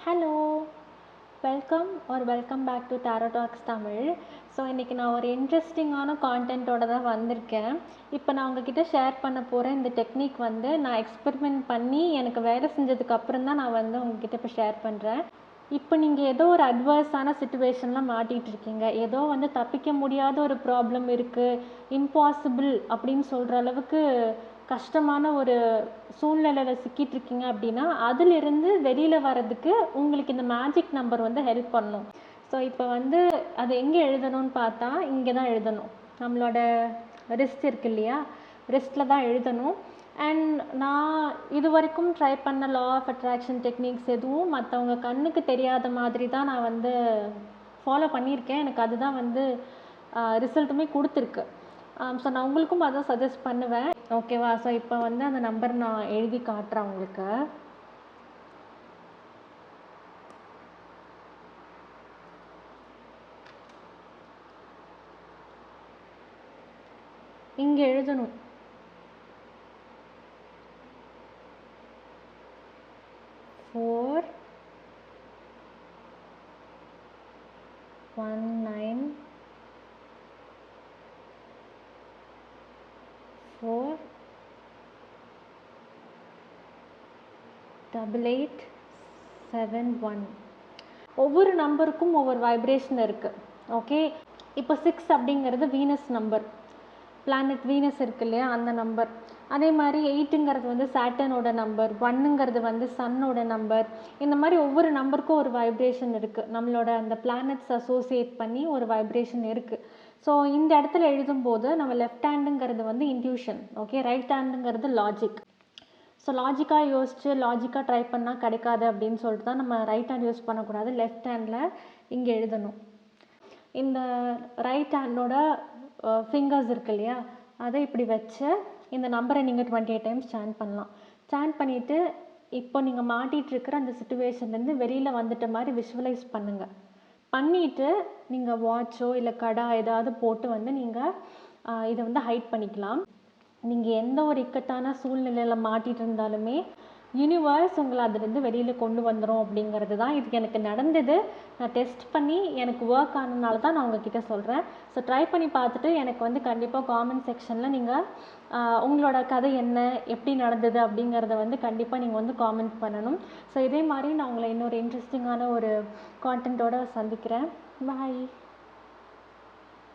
Hello, welcome back to tarot talks Tamil. So இன்றைக்கி நான் ஒரு இன்ட்ரெஸ்டிங்கான கான்டென்ட்டோட தான் வந்திருக்கேன். இப்போ நான் உங்ககிட்ட ஷேர் பண்ண போகிற இந்த டெக்னிக் வந்து நான் எக்ஸ்பெரிமெண்ட் பண்ணி எனக்கு வேலை செஞ்சதுக்கப்புறம் தான் நான் வந்து உங்ககிட்ட இப்போ ஷேர் பண்ணுறேன். இப்போ நீங்கள் ஏதோ ஒரு அட்வர்ஸான சுச்சுவேஷனில் மாட்டிகிட்டு இருக்கீங்க, ஏதோ வந்து தப்பிக்க முடியாத ஒரு ப்ராப்ளம் இருக்குது, இம்பாசிபிள் அப்படின்னு சொல்கிற அளவுக்கு கஷ்டமான ஒரு சூழ்நிலையில் சிக்கிட்டு இருக்கீங்க அப்படின்னா அதிலிருந்து வெளியில் வர்றதுக்கு உங்களுக்கு இந்த மேஜிக் நம்பர் வந்து ஹெல்ப் பண்ணும். ஸோ இப்போ வந்து அது எங்கே எழுதணும்னு பார்த்தா இங்கே தான் எழுதணும். நம்மளோட ரிஸ்ட் இருக்கு இல்லையா, ரிஸ்ட்டில் தான் எழுதணும். அண்ட் நான் இது வரைக்கும் ட்ரை பண்ண லா ஆஃப் அட்ராக்ஷன் டெக்னிக்ஸ் எதுவும் மற்றவங்க கண்ணுக்கு தெரியாத மாதிரி தான் நான் வந்து ஃபாலோ பண்ணியிருக்கேன். எனக்கு அதுதான் வந்து ரிசல்ட்டுமே கொடுத்துருக்கு. ஸோ நான் உங்களுக்கும் அதான் சஜஸ்ட் பண்ணுவேன். ஓகேவா? ஸோ இப்போ வந்து அந்த நம்பர் நான் எழுதி காட்டுறேன் உங்களுக்கு. இங்கே எழுதணும். 4 1 9 4 8 8 7 1. ஒவ்வொரு நம்பருக்கும் ஒவ்வொரு வைப்ரேஷன் இருக்குது. ஓகே, இப்போ 6 அப்படிங்கிறது வீனஸ் நம்பர், பிளானட் வீனஸ் இருக்கு இல்லையா, அந்த நம்பர். அதே மாதிரி 8ங்கிறது வந்து சாட்டர்னோட நம்பர், 1ங்கிறது வந்து சன்னோட நம்பர். இந்த மாதிரி ஒவ்வொரு நம்பருக்கும் ஒரு வைப்ரேஷன் இருக்குது. நம்மளோட அந்த பிளானட்ஸ் அசோசியேட் பண்ணி ஒரு வைப்ரேஷன் இருக்குது. ஸோ இந்த இடத்துல எழுதும்போது நம்ம லெஃப்ட் ஹேண்டுங்கிறது வந்து இன்ட்யூஷன், ஓகே, ரைட் ஹேண்டுங்கிறது லாஜிக். ஸோ லாஜிக்காக யோசித்து லாஜிக்காக ட்ரை பண்ணால் கிடைக்காது அப்படின்னு சொல்லிட்டு தான் நம்ம ரைட் ஹேண்ட் யூஸ் பண்ணக்கூடாது, லெஃப்ட் ஹேண்டில் இங்கே எழுதணும். இந்த ரைட் ஹேண்டோட ஃபிங்கர்ஸ் இருக்கு இல்லையா, அதை இப்படி வச்சு இந்த நம்பரை நீங்கள் 28 டைம்ஸ் சாண்ட் பண்ணலாம். சாண்ட் பண்ணிவிட்டு இப்போ நீங்கள் மாட்டிகிட்ருக்கிற அந்த சுச்சுவேஷன்லேருந்து வெளியில் வந்துட்ட மாதிரி விஷுவலைஸ் பண்ணுங்கள். பண்ணிவிட்டு நீங்கள் வாட்சோ இல்லை கடா ஏதாவது போட்டு வந்து நீங்கள் இதை வந்து ஹைட் பண்ணிக்கலாம். நீங்கள் எந்த ஒரு இக்கட்டான சூழ்நிலையில் மாட்டிகிட்டு இருந்தாலுமே யூனிவர்ஸ் உங்களை அதுலேருந்து வெளியில் கொண்டு வந்துடும் அப்படிங்கிறது தான் இதுக்கு எனக்கு நடந்தது. நான் டெஸ்ட் பண்ணி எனக்கு ஒர்க் ஆனதுனால தான் நான் உங்ககிட்ட சொல்கிறேன். ஸோ ட்ரை பண்ணி பார்த்துட்டு எனக்கு வந்து கண்டிப்பாக காமெண்ட் செக்ஷனில் நீங்கள் உங்களோட கதை என்ன, எப்படி நடந்தது அப்படிங்கிறத வந்து கண்டிப்பாக நீங்கள் வந்து காமெண்ட் பண்ணணும். ஸோ இதே மாதிரி நான் உங்களை இன்னொரு இன்ட்ரெஸ்டிங்கான ஒரு கான்டென்ட்டோடு சந்திக்கிறேன். பாய்.